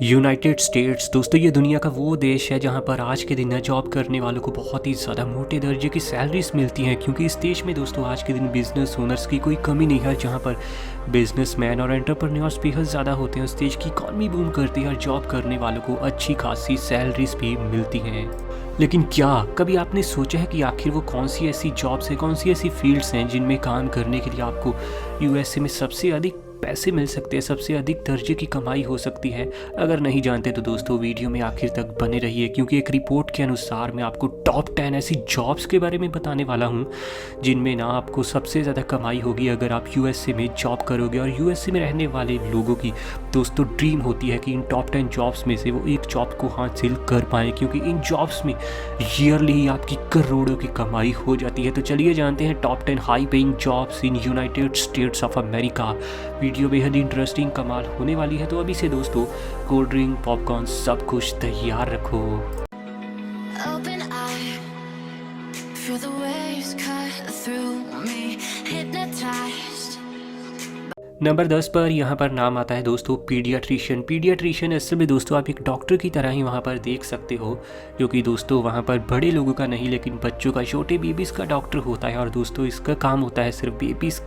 United states दोस्तों ये दुनिया का वो देश है जहाँ पर आज के दिन जॉब करने वालों को बहुत ही ज़्यादा मोटे दर्जे की सैलरीज मिलती हैं, क्योंकि इस देश में दोस्तों आज के दिन बिजनेस ओनर्स की कोई कमी नहीं है। जहाँ पर बिजनेसमैन और एंटरप्रेन्योर्स बेहद ज़्यादा होते हैं, उस देश की इकॉनमी बूम करती है और जॉब करने वालों को अच्छी खासी सैलरीज भी मिलती हैं। लेकिन क्या कभी आपने सोचा है कि आखिर वो कौन सी ऐसी जॉब्स हैं, कौन सी ऐसी फील्ड्स हैं जिनमें काम करने के लिए आपको यूएसए में सबसे अधिक पैसे मिल सकते हैं, सबसे अधिक दर्जे की कमाई हो सकती है? अगर नहीं जानते तो दोस्तों वीडियो में आखिर तक बने रहिए, क्योंकि एक रिपोर्ट के अनुसार मैं आपको टॉप 10 ऐसी जॉब्स के बारे में बताने वाला हूं जिनमें ना आपको सबसे ज़्यादा कमाई होगी अगर आप यूएसए में जॉब करोगे। और यूएसए में रहने वाले लोगों की दोस्तों ड्रीम होती है कि इन टॉप 10 जॉब्स में से वो एक जॉब को हासिल कर पाएँ, क्योंकि इन जॉब्स में ईयरली ही आपकी करोड़ों की कमाई हो जाती है। तो चलिए जानते हैं top 10 high paying jobs in United states of America. Video बेहद इंटरेस्टिंग कमाल होने वाली है, तो अभी से दोस्तों कोल्ड ड्रिंक पॉपकॉर्न सब कुछ तैयार रखो। Open eye, feel the waves cut through me, hypnotized. Number 10 पर यहाँ पर नाम आता है दोस्तों पीडियाट्रिशियन। पीडियाट्रिशियन असल में दोस्तों आप एक डॉक्टर की तरह ही वहाँ पर देख सकते हो, जो कि दोस्तों वहाँ पर बड़े लोगों का नहीं लेकिन बच्चों का, छोटे बेबीज़ का डॉक्टर होता है। और दोस्तों इसका काम होता है सिर्फ बेबीज़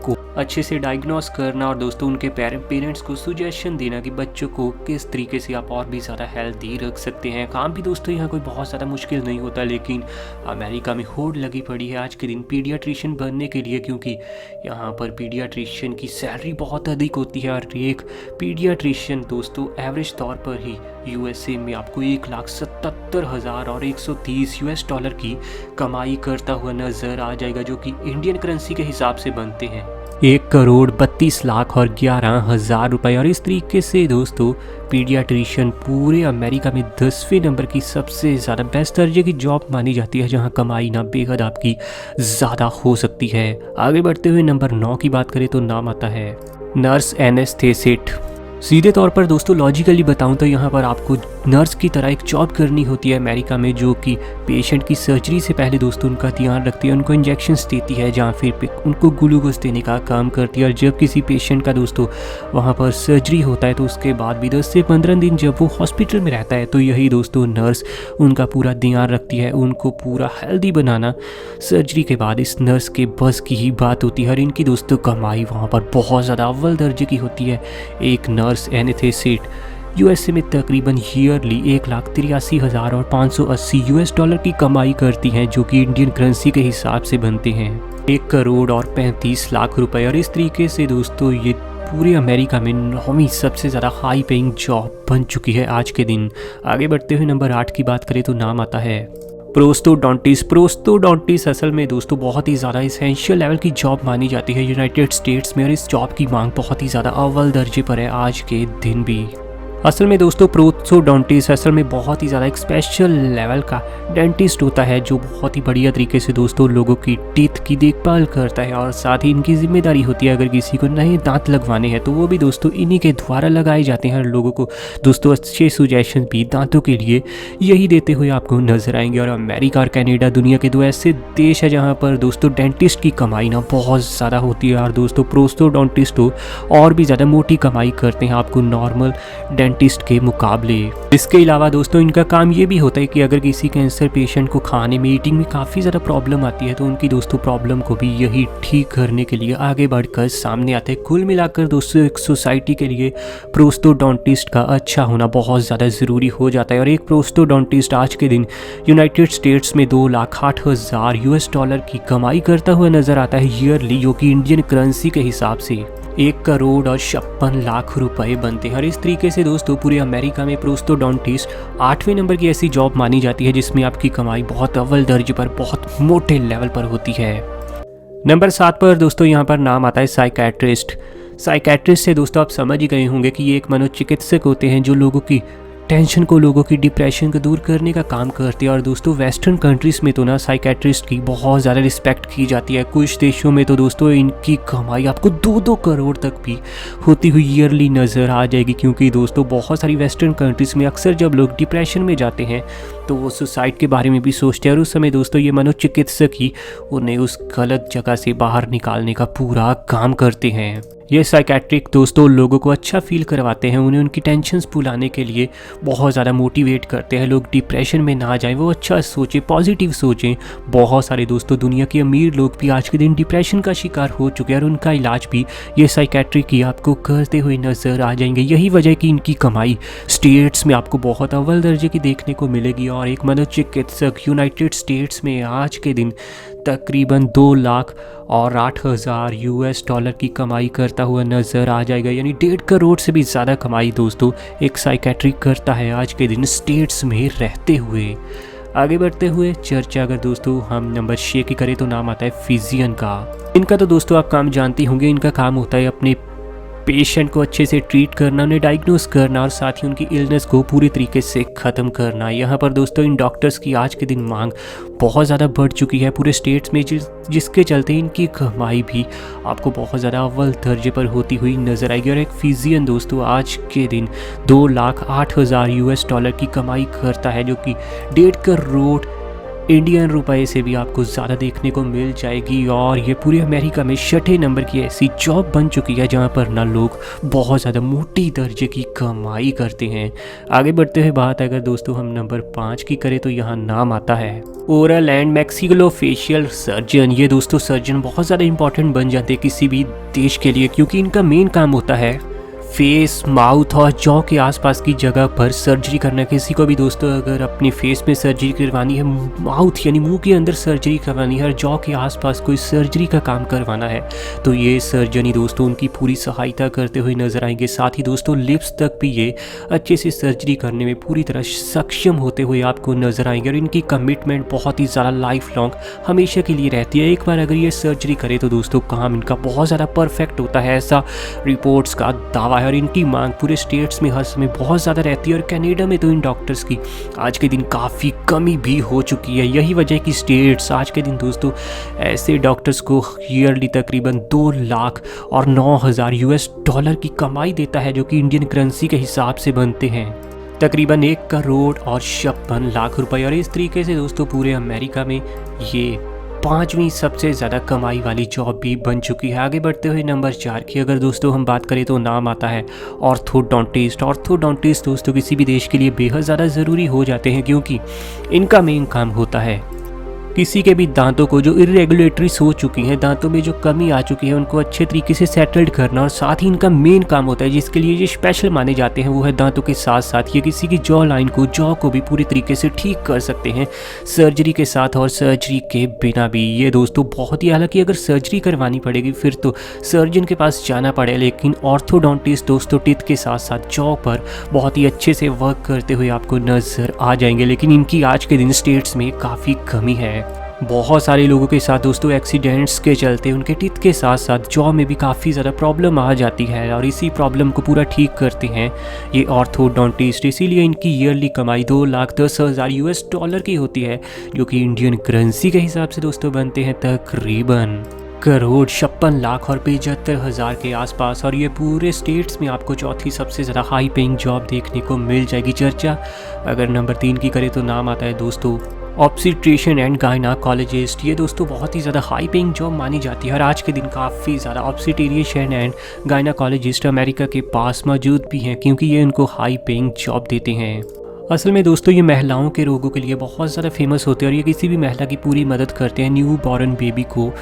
को अच्छे से डायग्नोस करना और दोस्तों उनके पेरेंट्स को सुजेशन देना कि बच्चों को किस तरीके से आप और भी ज़्यादा हेल्दी रख सकते हैं। काम भी दोस्तों यहाँ कोई बहुत ज़्यादा मुश्किल नहीं होता, लेकिन अमेरिका में होड़ लगी पड़ी है आज के दिन पीडियाट्रिशियन बनने के लिए, क्योंकि यहाँ पर पीडियाट्रिशियन की सैलरी बहुत अधिक होती है। और एक पीडियाट्रिशियन दोस्तों एवरेज तौर पर ही यूएसए में आपको 1,77,000 और 130 US डॉलर की कमाई करता हुआ नज़र आ जाएगा, जो कि इंडियन करेंसी के हिसाब से बनते हैं 1,32,11,000 रुपये। और इस तरीके से दोस्तों पीडियाट्रिशियन पूरे अमेरिका में 10वें नंबर की सबसे ज़्यादा बेस्ट दर्जे की जॉब मानी जाती है, जहां कमाई ना बेहद आपकी ज़्यादा हो सकती है। आगे बढ़ते हुए नंबर 9 की बात करें तो नाम आता है नर्स एनेस्थेसिस्ट। सीधे तौर पर दोस्तों लॉजिकली बताऊं तो यहाँ पर आपको नर्स की तरह एक जॉब करनी होती है अमेरिका में, जो कि पेशेंट की सर्जरी से पहले दोस्तों उनका ध्यान रखती है, उनको इंजेक्शंस देती है, जहाँ फिर उनको ग्लूकोज देने का काम करती है। और जब किसी पेशेंट का दोस्तों वहाँ पर सर्जरी होता है तो उसके बाद भी 10 से 15 दिन जब वो हॉस्पिटल में रहता है तो यही दोस्तों नर्स उनका पूरा ध्यान रखती है, उनको पूरा हेल्दी बनाना सर्जरी के बाद इस नर्स के बस की ही बात होती है। और इनकी दोस्तों कमाई वहाँ पर बहुत ज़्यादा अव्वल दर्जे की होती है। एक नर्स एनेस्थेसिस्ट यूएसए में तकरीबन ईयरली 1,83,580 US डॉलर की कमाई करती हैं, जो कि इंडियन करेंसी के हिसाब से बनते हैं 1,35,00,000 रुपए। और इस तरीके से दोस्तों ये पूरे अमेरिका में 9वीं सबसे ज़्यादा हाई पेइंग जॉब बन चुकी है आज के दिन। आगे बढ़ते हुए नंबर 8 की बात करें तो नाम आता है प्रोस्टोडोंटिस्ट। प्रोस्टोडोंटिस्ट असल में दोस्तों बहुत ही ज़्यादा इसेंशियल लेवल की जॉब मानी जाती है यूनाइटेड स्टेट्स में, और इस जॉब की मांग बहुत ही ज़्यादा अव्वल दर्जे पर है आज के दिन भी। असल में दोस्तों प्रोस्टोडोंटिस्ट असल में बहुत ही ज़्यादा एक स्पेशल लेवल का डेंटिस्ट होता है, जो बहुत ही बढ़िया तरीके से दोस्तों लोगों की टीथ की देखभाल करता है। और साथ ही इनकी जिम्मेदारी होती है अगर किसी को नए दांत लगवाने हैं तो वो भी दोस्तों इन्हीं के द्वारा लगाए जाते हैं। और लोगों को दोस्तों अच्छे सुजेशन भी दांतों के लिए यही देते हुए आपको नजर आएंगे। और अमेरिका और कनाडा दुनिया के दो ऐसे देश है जहाँ पर दोस्तों डेंटिस्ट की कमाई ना बहुत ज़्यादा होती है, और दोस्तों प्रोस्टोडोंटिस्ट और भी ज़्यादा मोटी कमाई करते हैं आपको नॉर्मल डेंटिस्ट के मुकाबले। इसके अलावा दोस्तों इनका काम ये भी होता है कि अगर किसी कैंसर पेशेंट को खाने में ईटिंग में काफ़ी ज़्यादा प्रॉब्लम आती है तो उनकी दोस्तों प्रॉब्लम को भी यही ठीक करने के लिए आगे बढ़कर सामने आते हैं। कुल मिलाकर दोस्तों एक सोसाइटी के लिए प्रोस्टोडोंटिस्ट का अच्छा होना बहुत ज़्यादा ज़रूरी हो जाता है। और एक प्रोस्टोडोंटिस्ट आज के दिन यूनाइटेड स्टेट्स में 2,08,000 US डॉलर की कमाई करता हुआ नजर आता है ईयरली, जो कि इंडियन करेंसी के हिसाब से 1,56,00,000 रुपए बनते हैं। और इस तरीके से दोस्तों पूरे अमेरिका में प्रोस्टोडोंटिस्ट 8वें नंबर की ऐसी जॉब मानी जाती है जिसमें आपकी कमाई बहुत अव्वल दर्जे पर बहुत मोटे लेवल पर होती है। नंबर 7 पर दोस्तों यहाँ पर नाम आता है साइकेट्रिस्ट। साइकेट्रिस्ट से दोस्तों आप समझ ही गए होंगे कि ये एक मनोचिकित्सक होते हैं जो लोगों की टेंशन को, लोगों की डिप्रेशन को दूर करने का काम करते हैं। और दोस्तों वेस्टर्न कंट्रीज़ में तो ना साइकेट्रिस्ट की बहुत ज़्यादा रिस्पेक्ट की जाती है। कुछ देशों में तो दोस्तों इनकी कमाई आपको 2-2 करोड़ तक भी होती हुई ईयरली नज़र आ जाएगी, क्योंकि दोस्तों बहुत सारी वेस्टर्न कंट्रीज़ में अक्सर जब लोग डिप्रेशन में जाते हैं तो वो सुसाइड के बारे में भी सोचते हैं, और उस समय दोस्तों ये मनोचिकित्सक ही उन्हें उस गलत जगह से बाहर निकालने का पूरा काम करते हैं। ये साइकेट्रिक दोस्तों लोगों को अच्छा फील करवाते हैं, उन्हें उनकी टेंशन्स भुलाने के लिए बहुत ज़्यादा मोटिवेट करते हैं। लोग डिप्रेशन में ना जाएं, वो अच्छा सोचें, पॉजिटिव सोचें। बहुत सारे दोस्तों दुनिया के अमीर लोग भी आज के दिन डिप्रेशन का शिकार हो चुके हैं और उनका इलाज भी ये साइकेट्रिक ही आपको करते हुए नज़र आ जाएंगे। यही वजह कि इनकी कमाई स्टेट्स में आपको बहुत अव्वल दर्जे की देखने को मिलेगी और एक मनोचिकित्सक यूनाइटेड स्टेट्स में आज के दिन तकरीबन 2,08,000 US डॉलर की कमाई करता हुआ नज़र आ जाएगा। यानी 1.5 करोड़ से भी ज़्यादा कमाई दोस्तों एक साइकेट्रिक करता है आज के दिन स्टेट्स में रहते हुए। आगे बढ़ते हुए चर्चा अगर दोस्तों हम नंबर 6 की करें तो नाम आता है फिजिशियन का। इनका तो दोस्तों आप काम जानते होंगे, इनका काम होता है अपने पेशेंट को अच्छे से ट्रीट करना, उन्हें डायग्नोस करना और साथ ही उनकी इलनेस को पूरी तरीके से ख़त्म करना। यहाँ पर दोस्तों इन डॉक्टर्स की आज के दिन मांग बहुत ज़्यादा बढ़ चुकी है पूरे स्टेट्स में, जिसके चलते इनकी कमाई भी आपको बहुत ज़्यादा अव्वल दर्जे पर होती हुई नज़र आएगी। और एक फिजिशियन दोस्तों आज के दिन 2,08,000 US डॉलर की कमाई करता है, जो कि 1.5 करोड़ इंडियन रुपए से भी आपको ज़्यादा देखने को मिल जाएगी। और ये पूरे अमेरिका में 6ठे नंबर की ऐसी जॉब बन चुकी है जहाँ पर ना लोग बहुत ज़्यादा मोटी दर्जे की कमाई करते हैं। आगे बढ़ते हुए बात अगर दोस्तों हम नंबर 5 की करें तो यहाँ नाम आता है ओरल एंड मैक्सिलोफेशियल सर्जन। ये दोस्तों सर्जन बहुत ज़्यादा इंपॉर्टेंट बन जाते हैं किसी भी देश के लिए, क्योंकि इनका मेन काम होता है फेस, माउथ और जॉ के आसपास की जगह पर सर्जरी करना। किसी को भी दोस्तों अगर अपने फेस में सर्जरी करवानी है, माउथ यानी मुंह के अंदर सर्जरी करवानी है और जॉ के आसपास कोई सर्जरी का काम करवाना है, तो ये सर्जन ही दोस्तों उनकी पूरी सहायता करते हुए नजर आएंगे। साथ ही दोस्तों लिप्स तक भी ये अच्छे से सर्जरी करने में पूरी तरह सक्षम होते हुए आपको नजर आएंगे। और इनकी कमिटमेंट बहुत ही ज़्यादा लाइफ लॉन्ग हमेशा के लिए रहती है। एक बार अगर ये सर्जरी करे तो दोस्तों काम इनका बहुत ज़्यादा परफेक्ट होता है, ऐसा रिपोर्ट्स का दावा है। और इनकी मांग पूरे स्टेट्स में हर समय बहुत ज़्यादा रहती है और कनाडा में तो इन डॉक्टर्स की आज के दिन काफ़ी कमी भी हो चुकी है। यही वजह कि स्टेट्स आज के दिन दोस्तों ऐसे डॉक्टर्स को ईयरली तकरीबन 2,09,000 US डॉलर की कमाई देता है, जो कि इंडियन करेंसी के हिसाब से बनते हैं तकरीबन 1 करोड़ और 56 लाख रुपए। और इस तरीके से दोस्तों पूरे अमेरिका में ये 5वीं सबसे ज़्यादा कमाई वाली जॉब भी बन चुकी है। आगे बढ़ते हुए नंबर 4 की अगर दोस्तों हम बात करें तो नाम आता है ऑर्थोडोंटिस्ट। ऑर्थोडोंटिस्ट दोस्तों किसी भी देश के लिए बेहद ज़्यादा ज़रूरी हो जाते हैं, क्योंकि इनका मेन काम होता है किसी के भी दांतों को जो इरेगुलेटरीज हो चुकी हैं, दांतों में जो कमी आ चुकी है, उनको अच्छे तरीके से सेटल्ड करना। और साथ ही इनका मेन काम होता है जिसके लिए ये स्पेशल माने जाते हैं, वो है दांतों के साथ साथ ये किसी की जॉ लाइन को, जॉ को भी पूरी तरीके से ठीक कर सकते हैं सर्जरी के साथ और सर्जरी के बिना भी। ये दोस्तों बहुत ही, हालांकि अगर सर्जरी करवानी पड़ेगी फिर तो सर्जन के पास जाना पड़े, लेकिन ऑर्थोडोंटिस्ट दोस्तों टिथ के साथ साथ जॉ पर बहुत ही अच्छे से वर्क करते हुए आपको नजर आ जाएंगे। लेकिन इनकी आज के दिन स्टेट्स में काफ़ी कमी है। बहुत सारे लोगों के साथ दोस्तों एक्सीडेंट्स के चलते उनके टीथ के साथ साथ जॉ में भी काफ़ी ज़्यादा प्रॉब्लम आ जाती है और इसी प्रॉब्लम को पूरा ठीक करते हैं ये ऑर्थोडोंटिस्ट। इसीलिए इनकी ईयरली कमाई 2,10,000 US डॉलर की होती है, जो कि इंडियन करेंसी के हिसाब से दोस्तों बनते हैं तकरीबन 1,56,75,000 के आसपास। और ये पूरे स्टेट्स में आपको चौथी सबसे ज़्यादा हाई पेइंग जॉब देखने को मिल जाएगी। चर्चा अगर नंबर 3 की करें तो नाम आता है दोस्तों ऑब्स्टेट्रिशियन एंड गायनाकोलॉजिस्ट। ये दोस्तों बहुत ही ज़्यादा हाई पेइंग जॉब मानी जाती है और आज के दिन काफ़ी ज़्यादा ऑब्स्टेट्रिशियन एंड गायनाकोलॉजिस्ट अमेरिका के पास मौजूद भी हैं, क्योंकि ये उनको हाई पेइंग जॉब देते हैं। असल में दोस्तों ये महिलाओं के रोगों के लिए बहुत ज़्यादा फेमस होते हैं और ये किसी भी महिला की पूरी मदद करते हैं न्यू बॉर्न बेबी को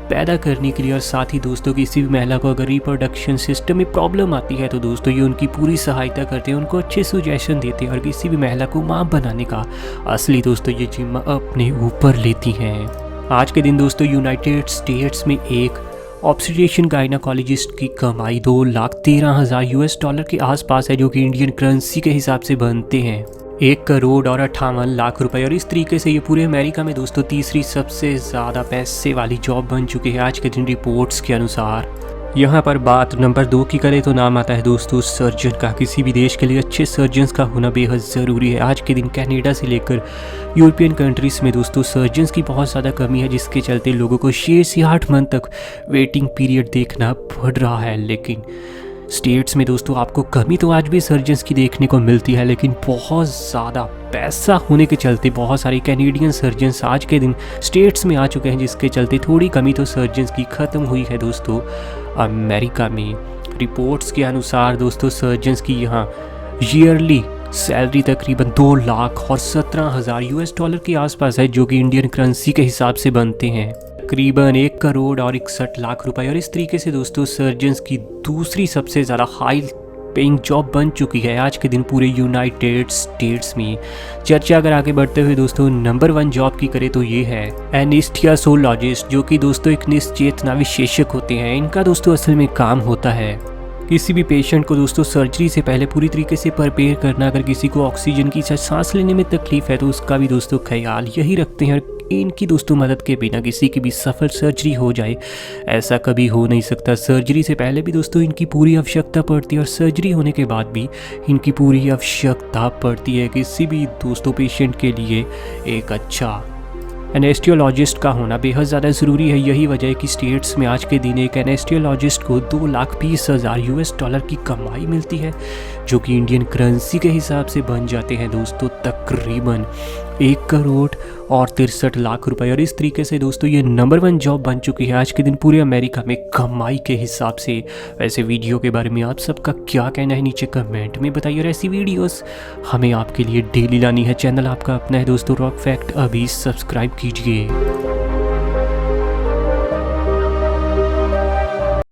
पैदा करने के लिए। और साथ ही दोस्तों किसी भी महिला को अगर रिप्रोडक्शन सिस्टम में प्रॉब्लम आती है तो दोस्तों ये उनकी पूरी सहायता करते हैं, उनको अच्छे सुजेशन देते हैं और किसी भी महिला को मां बनाने का असली दोस्तों ये जिम्मा अपने ऊपर लेती हैं। आज के दिन दोस्तों यूनाइटेड स्टेट्स में एक ऑब्स्टेट्रिशियन गायनाकोलॉजिस्ट की कमाई 2,13,000 US डॉलर के आसपास है, जो कि इंडियन करेंसी के हिसाब से बनते हैं 1 करोड़ और 58 लाख रुपए। और इस तरीके से ये पूरे अमेरिका में दोस्तों तीसरी सबसे ज़्यादा पैसे वाली जॉब बन चुकी है आज के दिन रिपोर्ट्स के अनुसार। यहाँ पर बात नंबर 2 की करें तो नाम आता है दोस्तों सर्जन का। किसी भी देश के लिए अच्छे सर्जन्स का होना बेहद ज़रूरी है। आज के दिन कनाडा से लेकर यूरोपियन कंट्रीज़ में दोस्तों सर्जन्स की बहुत ज़्यादा कमी है, जिसके चलते लोगों को 6 से 8 मंथ तक वेटिंग पीरियड देखना पड़ रहा है। लेकिन स्टेट्स में दोस्तों आपको कमी तो आज भी सर्जन्स की देखने को मिलती है, लेकिन बहुत ज़्यादा पैसा होने के चलते बहुत सारे कैनेडियन सर्जन्स आज के दिन स्टेट्स में आ चुके हैं, जिसके चलते थोड़ी कमी तो सर्जन्स की ख़त्म हुई है दोस्तों अमेरिका में। रिपोर्ट्स के अनुसार दोस्तों सर्जन्स की यहाँ ईयरली सैलरी तकरीबन 2 लाख और 17,000 US डॉलर के आसपास है, जो कि इंडियन करेंसी के हिसाब से बनते हैं तकरीबन 1 करोड़ और 61 लाख रुपए। और इस तरीके से दोस्तों सर्जन्स की दूसरी सबसे ज़्यादा हाई पेइंग जॉब बन चुकी है आज के दिन पूरे यूनाइटेड स्टेट्स में। चर्चा अगर आगे बढ़ते हुए दोस्तों नंबर 1 जॉब की करें तो ये है एनेस्थीसियोलॉजिस्ट, जो कि दोस्तों एक निश्चेतना विशेषज्ञ होते हैं। इनका दोस्तों असल में काम होता है किसी भी पेशेंट को दोस्तों सर्जरी से पहले पूरी तरीके से प्रिपेयर करना। अगर किसी को ऑक्सीजन की सांस लेने में तकलीफ है तो उसका भी दोस्तों ख्याल यही रखते हैं। इनकी दोस्तों मदद के बिना किसी की भी सफल सर्जरी हो जाए ऐसा कभी हो नहीं सकता। सर्जरी से पहले भी दोस्तों इनकी पूरी आवश्यकता पड़ती है और सर्जरी होने के बाद भी इनकी पूरी आवश्यकता पड़ती है किसी भी दोस्तों पेशेंट के लिए एक अच्छा एनेस्थियोलॉजिस्ट का होना बेहद ज़्यादा ज़रूरी है। यही वजह है कि स्टेट्स में आज के दिन एक एनेस्थियोलॉजिस्ट को 2,20,000 US डॉलर की कमाई मिलती है, जो कि इंडियन करेंसी के हिसाब से बन जाते हैं दोस्तों तकरीबन 1 करोड़ और 63 लाख रुपए। और इस तरीके से दोस्तों ये नंबर 1 जॉब बन चुकी है आज के दिन पूरे अमेरिका में कमाई के हिसाब से। वैसे वीडियो के बारे में आप सबका क्या कहना है नीचे कमेंट में बताइए। और ऐसी वीडियोस हमें आपके लिए डेली लानी है। चैनल आपका अपना है दोस्तों रॉक फैक्ट, अभी सब्सक्राइब कीजिए।